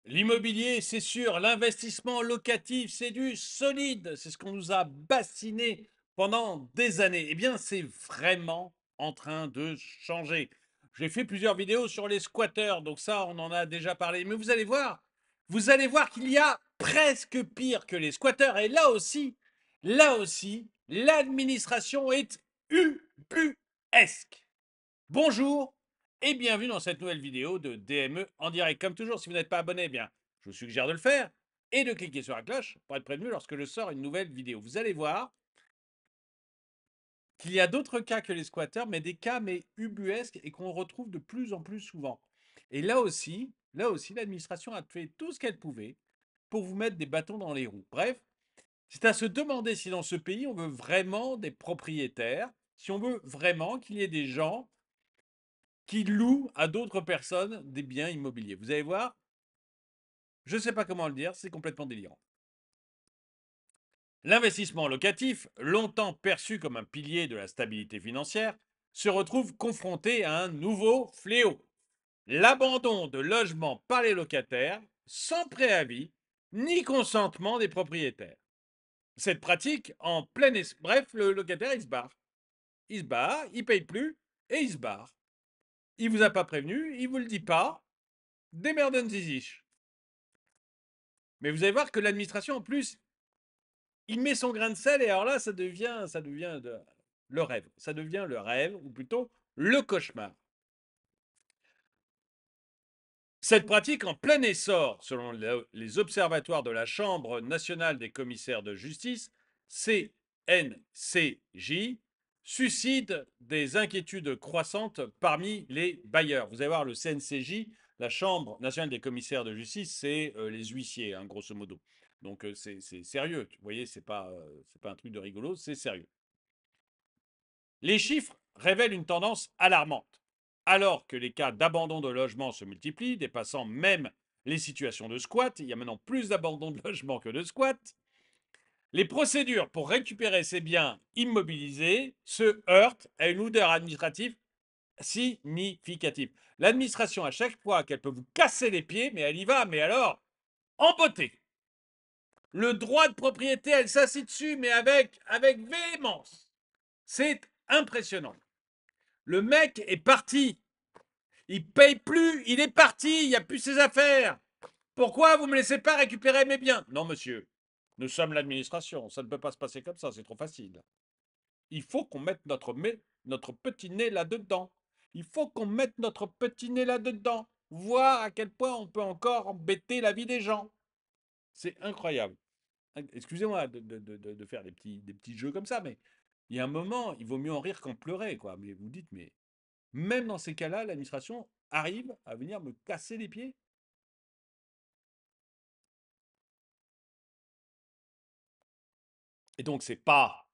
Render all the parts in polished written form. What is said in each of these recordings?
L'immobilier, c'est sûr, l'investissement locatif, c'est du solide. C'est ce qu'on nous a bassiné pendant des années. Eh bien, c'est vraiment en train de changer. J'ai fait plusieurs vidéos sur les squatteurs, donc ça, on en a déjà parlé. Mais vous allez voir qu'il y a presque pire que les squatteurs. Et là aussi, l'administration est ubuesque. Bonjour et bienvenue dans cette nouvelle vidéo de DME en direct. Comme toujours, si vous n'êtes pas abonné, eh bien, je vous suggère de le faire et de cliquer sur la cloche pour être prévenu lorsque je sors une nouvelle vidéo. Vous allez voir qu'il y a d'autres cas que les squatteurs, mais des cas ubuesques et qu'on retrouve de plus en plus souvent. Et là aussi, l'administration a fait tout ce qu'elle pouvait pour vous mettre des bâtons dans les roues. Bref, c'est à se demander si dans ce pays, on veut vraiment des propriétaires, si on veut vraiment qu'il y ait des gens qui louent à d'autres personnes des biens immobiliers. Vous allez voir, je ne sais pas comment le dire, c'est complètement délirant. L'investissement locatif, longtemps perçu comme un pilier de la stabilité financière, se retrouve confronté à un nouveau fléau. L'abandon de logements par les locataires sans préavis ni consentement des propriétaires. Cette pratique en plein bref, le locataire il se barre. Il se barre, il paye plus et il se barre. Il vous a pas prévenu, il vous le dit pas. Démerdez sich. Mais vous allez voir que l'administration, en plus, il met son grain de sel et alors là, le rêve. Ça devient le rêve, ou plutôt le cauchemar. Cette pratique en plein essor, selon les observatoires de la Chambre nationale des commissaires de justice, CNCJ, suscite des inquiétudes croissantes parmi les bailleurs. Vous allez voir, le CNCJ, la Chambre nationale des commissaires de justice, c'est les huissiers, hein, grosso modo. Donc c'est sérieux, vous voyez, c'est pas un truc de rigolo, c'est sérieux. Les chiffres révèlent une tendance alarmante. Alors que les cas d'abandon de logement se multiplient, dépassant même les situations de squat, il y a maintenant plus d'abandon de logement que de squat, les procédures pour récupérer ces biens immobilisés se heurtent à une odeur administrative significative. L'administration, à chaque fois qu'elle peut vous casser les pieds, mais elle y va, mais alors, en beauté. Le droit de propriété, elle s'assit dessus, mais avec véhémence. C'est impressionnant. Le mec est parti. Il paye plus, il est parti, il n'y a plus ses affaires. Pourquoi vous ne me laissez pas récupérer mes biens? Non, monsieur. Nous sommes l'administration. Ça ne peut pas se passer comme ça, c'est trop facile. Il faut qu'on mette notre petit nez là-dedans. Il faut qu'on mette notre petit nez là-dedans. Voir à quel point on peut encore embêter la vie des gens. C'est incroyable. Excusez-moi de faire des petits jeux comme ça, mais il y a un moment, il vaut mieux en rire qu'en pleurer, quoi. Mais vous dites, mais même dans ces cas-là, l'administration arrive à venir me casser les pieds. Et donc, ce n'est pas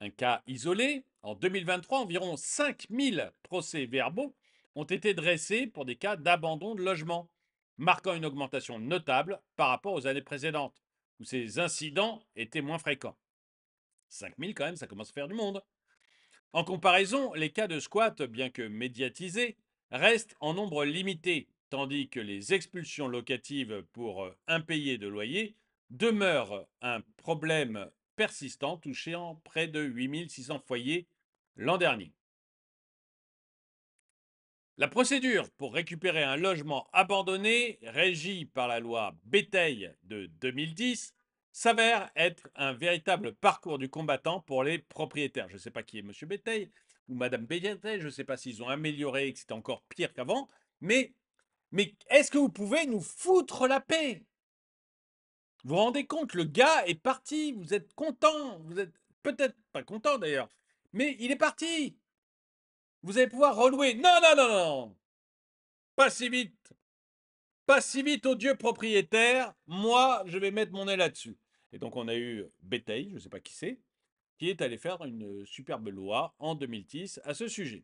un cas isolé. En 2023, environ 5000 procès-verbaux ont été dressés pour des cas d'abandon de logement, marquant une augmentation notable par rapport aux années précédentes, où ces incidents étaient moins fréquents. 5000 quand même, ça commence à faire du monde. En comparaison, les cas de squat, bien que médiatisés, restent en nombre limité, tandis que les expulsions locatives pour impayés de loyer demeurent un problème persistant touchant près de 8600 foyers l'an dernier. La procédure pour récupérer un logement abandonné, régie par la loi Béteille de 2010, s'avère être un véritable parcours du combattant pour les propriétaires. Je ne sais pas qui est Monsieur Béteille ou Madame Béteille, je ne sais pas s'ils ont amélioré et que c'est encore pire qu'avant, mais est-ce que vous pouvez nous foutre la paix? Vous vous rendez compte, le gars est parti, vous êtes content, vous êtes peut-être pas content d'ailleurs, mais il est parti. Vous allez pouvoir relouer. Non, non, non, non, pas si vite. Pas si vite au dieu propriétaire, moi je vais mettre mon nez là-dessus. Et donc on a eu Béteille, je ne sais pas qui c'est, qui est allé faire une superbe loi en 2010 à ce sujet.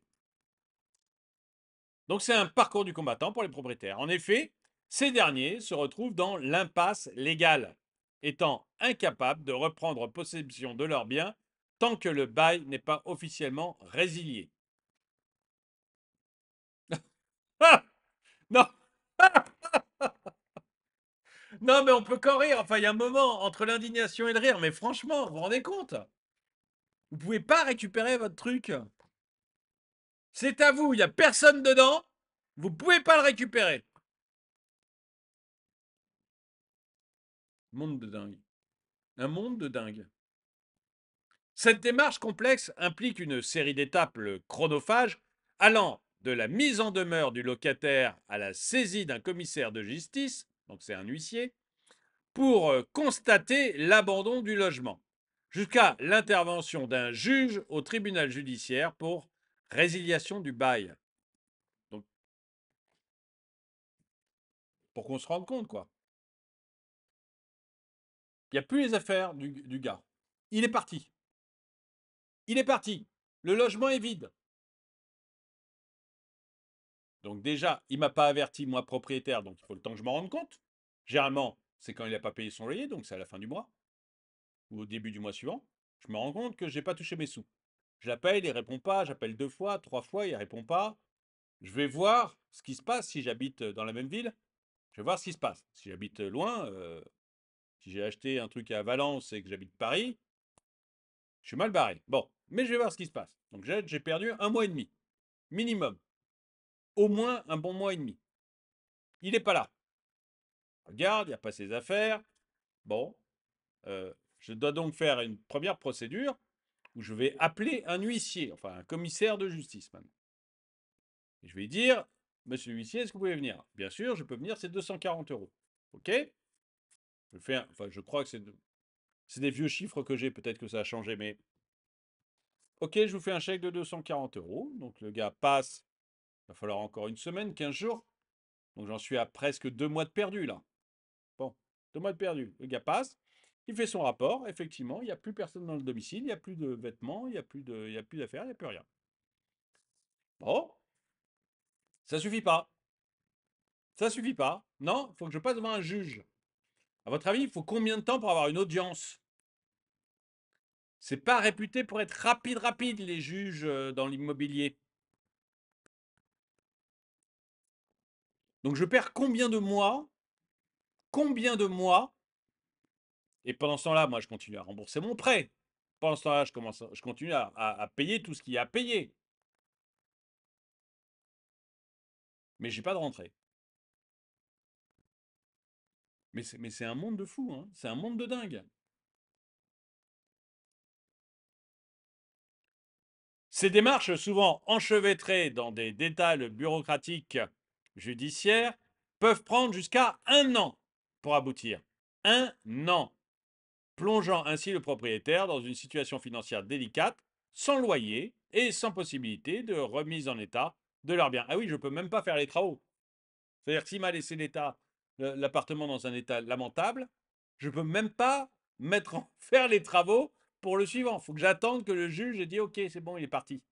Donc c'est un parcours du combattant pour les propriétaires. En effet, ces derniers se retrouvent dans l'impasse légale, étant incapables de reprendre possession de leurs biens tant que le bail n'est pas officiellement résilié. Ah, non. Non, mais on peut qu'en rire. Enfin, il y a un moment entre l'indignation et le rire. Mais franchement, vous vous rendez compte? Vous pouvez pas récupérer votre truc. C'est à vous. Il n'y a personne dedans. Vous pouvez pas le récupérer. Monde de dingue. Un monde de dingue. Cette démarche complexe implique une série d'étapes chronophages allant de la mise en demeure du locataire à la saisie d'un commissaire de justice, donc c'est un huissier, pour constater l'abandon du logement, jusqu'à l'intervention d'un juge au tribunal judiciaire pour résiliation du bail. Donc, pour qu'on se rende compte, quoi. Il n'y a plus les affaires du gars. Il est parti. Il est parti. Le logement est vide. Donc déjà, il ne m'a pas averti, moi, propriétaire, donc il faut le temps que je m'en rende compte. Généralement, c'est quand il n'a pas payé son loyer, donc c'est à la fin du mois, ou au début du mois suivant. Je me rends compte que je n'ai pas touché mes sous. Je l'appelle, il ne répond pas, j'appelle 2 fois, 3 fois, il ne répond pas. Je vais voir ce qui se passe si j'habite dans la même ville. Je vais voir ce qui se passe. Si j'habite loin, si j'ai acheté un truc à Valence et que j'habite Paris, je suis mal barré. Bon, mais je vais voir ce qui se passe. Donc j'ai perdu un mois et demi, minimum. Au moins un bon mois et demi. Il n'est pas là. Regarde, il n'y a pas ses affaires. Bon, je dois donc faire une première procédure où je vais appeler un huissier, enfin un commissaire de justice maintenant. Et je vais dire, monsieur l'huissier, est-ce que vous pouvez venir? Bien sûr, je peux venir, c'est 240 euros. OK? Enfin, je crois que c'est des vieux chiffres que j'ai, peut-être que ça a changé, mais OK, je vous fais un chèque de 240 euros. Donc le gars passe, il va falloir encore une semaine, 15 jours. Donc j'en suis à presque 2 mois de perdu là. Bon, 2 mois de perdu. Le gars passe, il fait son rapport. Effectivement, il n'y a plus personne dans le domicile, il n'y a plus de vêtements, il n'y a plus d'affaires, il n'y a plus rien. Bon, ça suffit pas. Ça suffit pas. Non, il faut que je passe devant un juge. À votre avis, il faut combien de temps pour avoir une audience? C'est pas réputé pour être rapide, les juges dans l'immobilier. Donc je perds combien de mois? Combien de mois? Et pendant ce temps-là, moi, je continue à rembourser mon prêt. Pendant ce temps-là, je continue à payer tout ce qu'il y a à payer. Mais j'ai pas de rentrée. Mais c'est un monde de fou, hein. C'est un monde de dingue. Ces démarches, souvent enchevêtrées dans des détails bureaucratiques judiciaires, peuvent prendre jusqu'à 1 an pour aboutir. 1 an, plongeant ainsi le propriétaire dans une situation financière délicate, sans loyer et sans possibilité de remise en état de leurs biens. Ah oui, je ne peux même pas faire les travaux. C'est-à-dire que s'il m'a laissé l'appartement dans un état lamentable, je ne peux même pas faire les travaux pour le suivant. Il faut que j'attende que le juge ait dit ok, c'est bon, il est parti.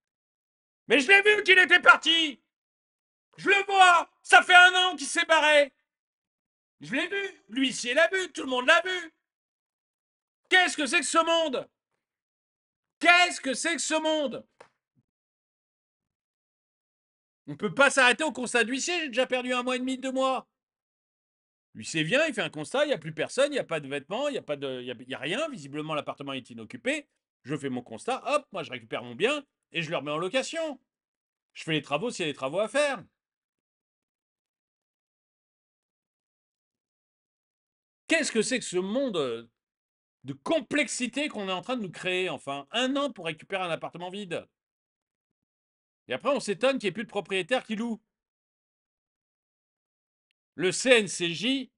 Mais je l'ai vu qu'il était parti. Je le vois. Ça fait 1 an qu'il s'est barré. Je l'ai vu. L'huissier l'a vu. Tout le monde l'a vu. Qu'est-ce que c'est que ce monde? Qu'est-ce que c'est que ce monde? On ne peut pas s'arrêter au constat d'huissier. J'ai déjà perdu 1 mois et demi, 2 mois. L'huissier vient, il fait un constat, il n'y a plus personne, il n'y a pas de vêtements, il n'y a rien. Visiblement, l'appartement est inoccupé. Je fais mon constat, hop, moi je récupère mon bien et je le remets en location. Je fais les travaux s'il y a des travaux à faire. Qu'est-ce que c'est que ce monde de complexité qu'on est en train de nous créer, enfin? 1 an pour récupérer un appartement vide. Et après, on s'étonne qu'il n'y ait plus de propriétaires qui louent. Le CNCJ,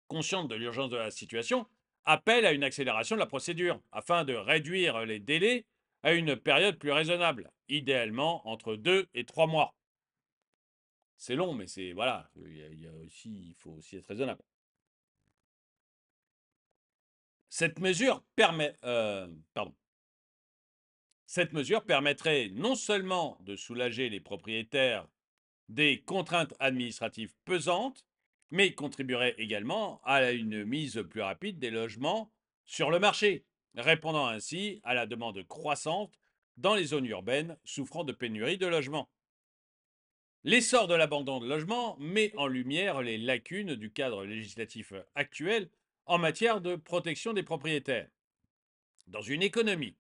consciente de l'urgence de la situation, appelle à une accélération de la procédure afin de réduire les délais à une période plus raisonnable, idéalement entre 2 et 3 mois. C'est long, mais c'est voilà, il faut aussi être raisonnable. Cette mesure Cette mesure permettrait non seulement de soulager les propriétaires des contraintes administratives pesantes, mais contribuerait également à une mise plus rapide des logements sur le marché, répondant ainsi à la demande croissante dans les zones urbaines souffrant de pénurie de logements. L'essor de l'abandon de logement met en lumière les lacunes du cadre législatif actuel en matière de protection des propriétaires. Dans une économie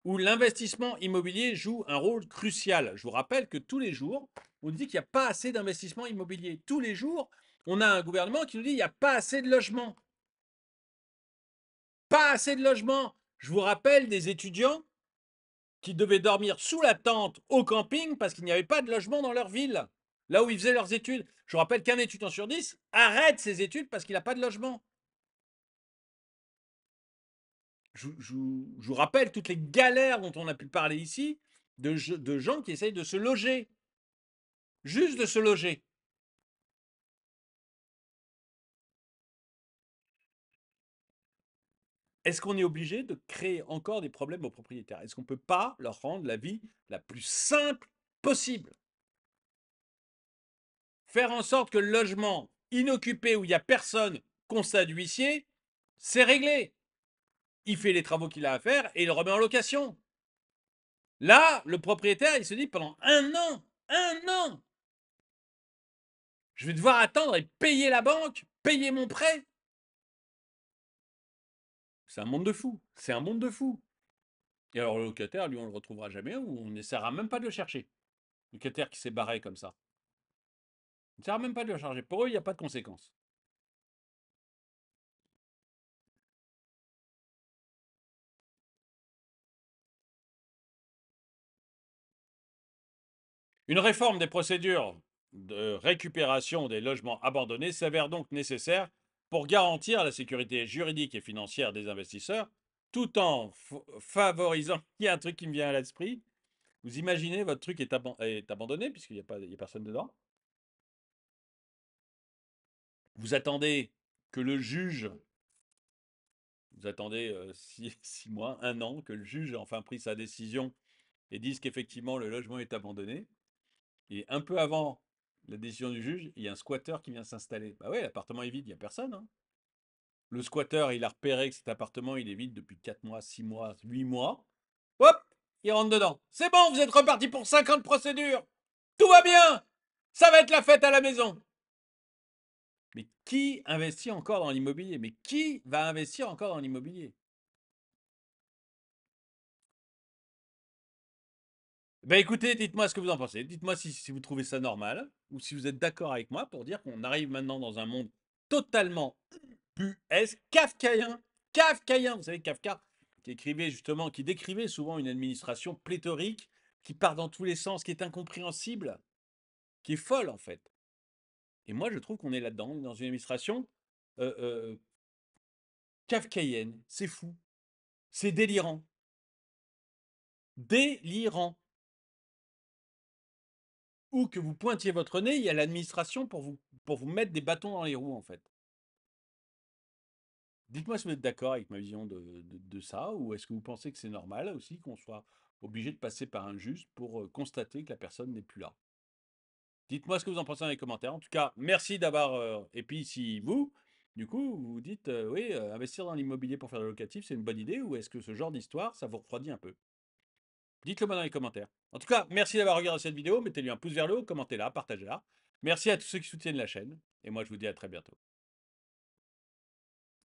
où l'investissement immobilier joue un rôle crucial, je vous rappelle que tous les jours, on dit qu'il n'y a pas assez d'investissement immobilier. Tous les jours, on a un gouvernement qui nous dit qu'il n'y a pas assez de logements. Pas assez de logements. Je vous rappelle des étudiants qui devaient dormir sous la tente au camping parce qu'il n'y avait pas de logement dans leur ville, là où ils faisaient leurs études. Je vous rappelle qu'un étudiant sur 10 arrête ses études parce qu'il n'a pas de logement. Je vous rappelle toutes les galères dont on a pu parler ici de gens qui essayent de se loger. Juste de se loger. Est-ce qu'on est obligé de créer encore des problèmes aux propriétaires? Est-ce qu'on ne peut pas leur rendre la vie la plus simple possible? Faire en sorte que le logement inoccupé où il n'y a personne, constat d'huissier, c'est réglé. Il fait les travaux qu'il a à faire et il le remet en location. Là, le propriétaire, il se dit pendant un an, je vais devoir attendre et payer la banque, payer mon prêt. C'est un monde de fou. C'est un monde de fou. Et alors le locataire, lui, on le retrouvera jamais ou on n'essaiera même pas de le chercher. Le locataire qui s'est barré comme ça. On n'essaiera même pas de le charger. Pour eux, il n'y a pas de conséquences. Une réforme des procédures de récupération des logements abandonnés s'avère donc nécessaire pour garantir la sécurité juridique et financière des investisseurs, tout en favorisant. Il y a un truc qui me vient à l'esprit. Vous imaginez, votre truc est abandonné, puisqu'il n'y a, pas, il y a personne dedans. Vous attendez que le juge, vous attendez 6 mois, un an, que le juge ait enfin pris sa décision et dise qu'effectivement le logement est abandonné. Et un peu avant la décision du juge, il y a un squatter qui vient s'installer. Bah ouais, l'appartement est vide, il n'y a personne, hein. Le squatter, il a repéré que cet appartement, il est vide depuis 4 mois, 6 mois, 8 mois. Hop, il rentre dedans. C'est bon, vous êtes reparti pour 50 procédures. Tout va bien. Ça va être la fête à la maison. Mais qui investit encore dans l'immobilier? Mais qui va investir encore dans l'immobilier? Ben écoutez, dites-moi ce que vous en pensez. Dites-moi si vous trouvez ça normal ou si vous êtes d'accord avec moi pour dire qu'on arrive maintenant dans un monde totalement puesque, kafkaïen. Kafkaïen, vous savez, Kafka, qui écrivait justement, qui décrivait souvent une administration pléthorique, qui part dans tous les sens, qui est incompréhensible, qui est folle en fait. Et moi, je trouve qu'on est là-dedans, dans une administration kafkaïenne. C'est fou. C'est délirant. Délirant. Où que vous pointiez votre nez, il y a l'administration pour vous mettre des bâtons dans les roues, en fait. Dites-moi si vous êtes d'accord avec ma vision de ça, ou est-ce que vous pensez que c'est normal aussi qu'on soit obligé de passer par un juge pour constater que la personne n'est plus là. Dites-moi ce que vous en pensez dans les commentaires. En tout cas, merci d'avoir... et puis si vous, du coup, vous dites, oui, investir dans l'immobilier pour faire le locatif, c'est une bonne idée, ou est-ce que ce genre d'histoire, ça vous refroidit un peu? Dites-le moi dans les commentaires. En tout cas, merci d'avoir regardé cette vidéo. Mettez-lui un pouce vers le haut, commentez-la, partagez-la. Merci à tous ceux qui soutiennent la chaîne. Et moi, je vous dis à très bientôt.